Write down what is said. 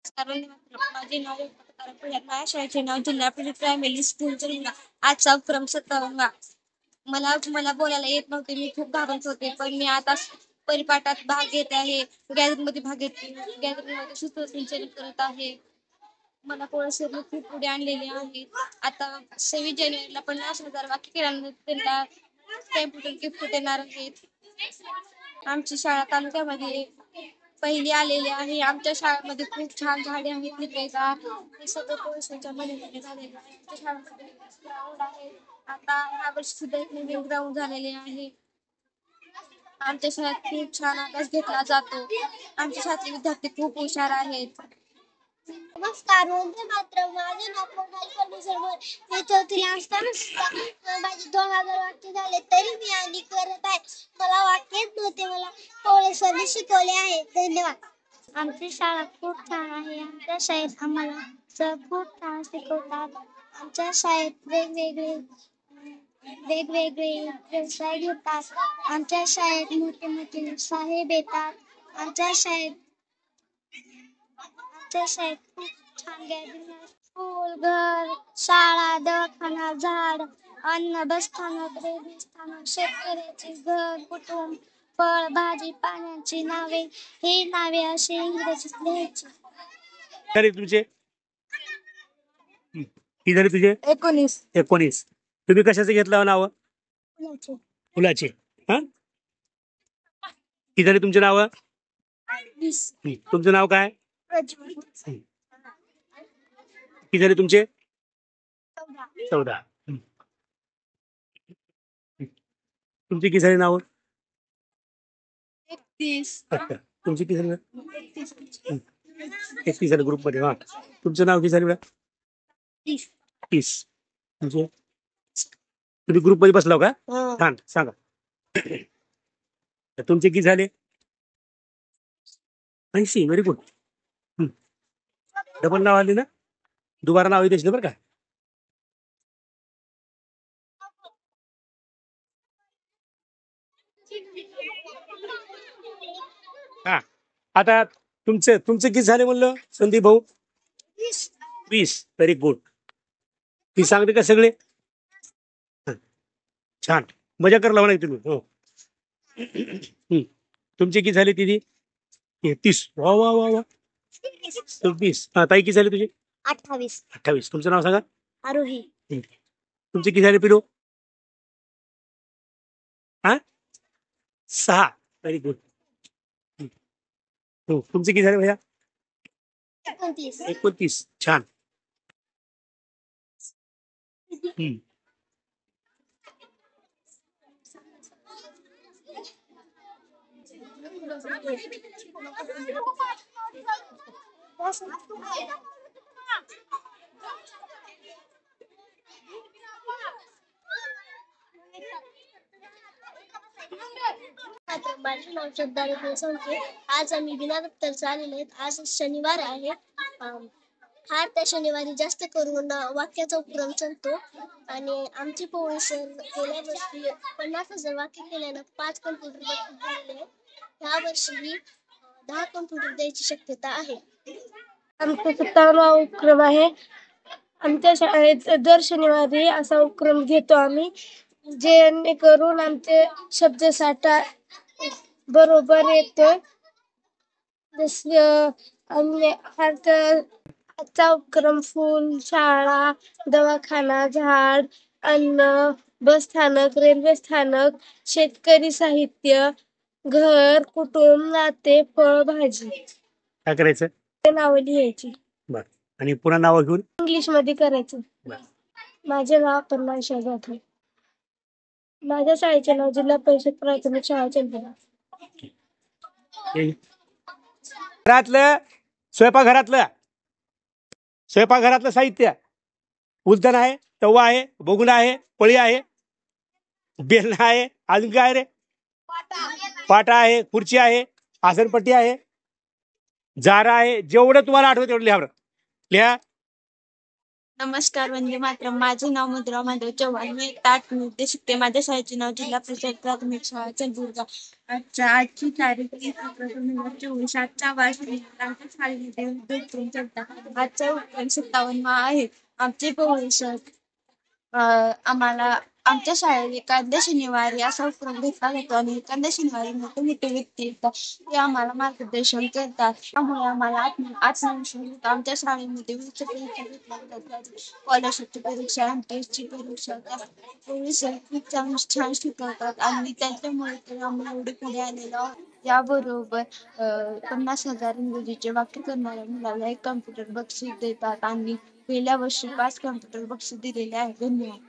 कारण माझे नाव माझ्या शाळेचे नाव जिल्हा परिषद प्रायमरी स्कूल जळगाव. आजचा उपक्रम 57वा. मला मला बोलायला येत नव्हते, मी खूप घाबरत होते, पण मी आता परिपाठात भाग घेत आहे. गॅदरिंग मध्ये भाग घेत गॅदरिंग मध्ये सूत्रसंचालन करत आहे. मला पोळसरने खूप पुढे आणलेले आहे. आता 26 जानेवारीला 50,000 वाक्य केल्यानंतर त्यांना कॅम्प्युटर गिफ्ट देणार आहेत. आमची शाळा तालुक्यामध्ये पहिली आलेली आहे. आमच्या शाळेमध्ये खूप छान झाडे आहेत, हिरवेगार. हे सगळं पोळसरच्या मदतीने झालेलं आहे. आमच्या शाळेमध्ये ग्राउंड आहे. आता ह्या वर्षी सुद्धा एक नवीन ग्राउंड झालेले आहे. आमच्या शाळेत खूप छान अभ्यास घेतला जातो. आमच्या शाळेतले विद्यार्थी खूप हुशार आहेत. नमस्कार. वंदे मातरम्. माझे नाव मोनाली परमेश्वर मोरे. मी चौथीला असताना सुद्धा माझे 2000 वाक्य झाले, तरी मी आणि करत आहे. मला वाक्य येत नव्हते, मला पोळे सरने शिकवले आहे. धन्यवाद. आमची शाळा खूप छान आहे. आमच्या शाळेत आम्हाला सर खूप छान शिकवतात. आमच्या शाळेत वेगवेगळे वेगवेगळे व्यवसाय घेतात. आमच्या शाळेत मोठे मोठे साहेब येतात. आमच्या शाळेत खूप छान गॅदरिंग आहे. स्कूल, घर, शाळा, दवाखाना, झाड, अन्न, बसस्थानक, रेल्वे स्थानक, शेतकऱ्याचे घर, कुटुंब, फळ, भाजी, पाण्याची नावे, ही नावे अशी इंग्रजीत लिहायची. झाले तुमचे किती झाले तुझे? 19. 19. तुम्ही कशाचे घेतलं नाव? फुलाचे. फुलाचे. हा, किती झाले तुमचे नाव? 20. तुमचं नाव काय? प्रज्वल. किती झाले तुमचे? 14. 14. तुमची किती झाली नाव? 31. अच्छा, तुमची किती झाली? 31. 31 झाले ग्रुप मध्ये. हा, तुमचं नाव किती झालं? 30. 30. म्हणजे तुम्ही ग्रुप मध्ये बसलाव का? छान, सांगा. तुमचे किती झाले? 80. Very good. डबल नाव आले ना, दुबारा नाव येते बरं का. हा, आता तुमचे किती झाले म्हणलं संदीप भाऊ? 20. Very good. ती सांगते का सगळे? छान, मजा करला म्हणा तुम्ही. हो. तुमचे किती झाले तिथे? 30. वा वा वा वा. 26. हा, ताई किती झाले तुझे? 28. 28. तुमचं नाव सांगा. आरोही. तुमचे किती झाले पिलो? हा, 6. Very good. हो, तुमचे किती झाले भैया? 29. 29. छान. माझे नाव श्रद्धा संख्ये. आज आम्ही बिना दप्तरचा आलेलो आहेत. आज शनिवार आहे. हा, त्या शनिवारी जास्त करून वाक्याचा उपक्रम चालतो. आणि आमची पोळी सर गेल्या वर्षी 50,000 वाक्य केल्यानं 5 कम्प्युटर दिलेले आहेत. ह्या वर्षी 10 कम्प्युटर द्यायची शक्यता आहे. आमचा 57वा उपक्रम आहे. आमच्या शाळेत दर शनिवारी असा उपक्रम घेतो आम्ही, जेणेकरून आमचे शब्दसाठा बरोबर येतो. आजचा उपक्रम फूल, शाळा, दवाखाना, झाड, अन्न, बसस्थानक, रेल्वे स्थानक, शेतकरी साहित्य, घर, कुटुंब, नाते, फळ, भाजी. काय करायचं? ते नावं लिहायची. बर, आणि पुन्हा नाव घेऊन इंग्लिश मध्ये करायचं. बर. माझे नाव अपर्णा जाधव. माझ्या शाळेचे नाव जिल्हा परिषद प्राथमिक शाळा चंदना. घरातलं स्वयंपाकघरातलं साहित्य: उलथन आहे, तवा आहे, बगुला आहे, पळी आहे, बेलणा आहे, अजून काय रे? पाटा आहे, खुर्ची आहे, आसनपट्टी आहे, जारा आहे. जेवढं तुम्हाला आठवत तेवढं लिहा बरं. लिहा. नमस्कार, वंदे मातरम. माझे नाव मधुरा माधव चव्हाण. मी इयत्ता आठवीमध्ये शिकते. माझ्या शाळेचे नाव जिल्हा परिषद प्राथमिक शाळा चंदुरगाव. आजची तारीख 20/11/2024. आजचा वार्षिक आमच्या शाळेमध्ये विविध उपक्रम चालतात. आजचा उपक्रम 57वा आहे. आमचे पोषक आम्हाला आमच्या शाळेत एखाद्या शनिवारी असा उपक्रम घेतला जातो आणि एखाद्या शनिवारी मोठे मोठे व्यक्ती येतात. ते आम्हाला मार्गदर्शन करतात. त्यामुळे आम्हाला आत्मविश्वास येतो. आमच्या शाळेमध्ये विविध परीक्षा घेतल्या जातात. स्कॉलरशिपची परीक्षा, एमटीएसची परीक्षा. त्या खूप छान शिकवतात आणि त्याच्यामुळे तर आम्ही एवढे पुढे आलेलो आहोत. याबरोबर 50,000 इंग्रजीचे वाक्य करणाऱ्या मुलाला एक कम्प्युटर बक्षीस देतात आणि गेल्या वर्षी 5 कम्प्युटर बक्षीस दिलेले आहे. धन्यवाद.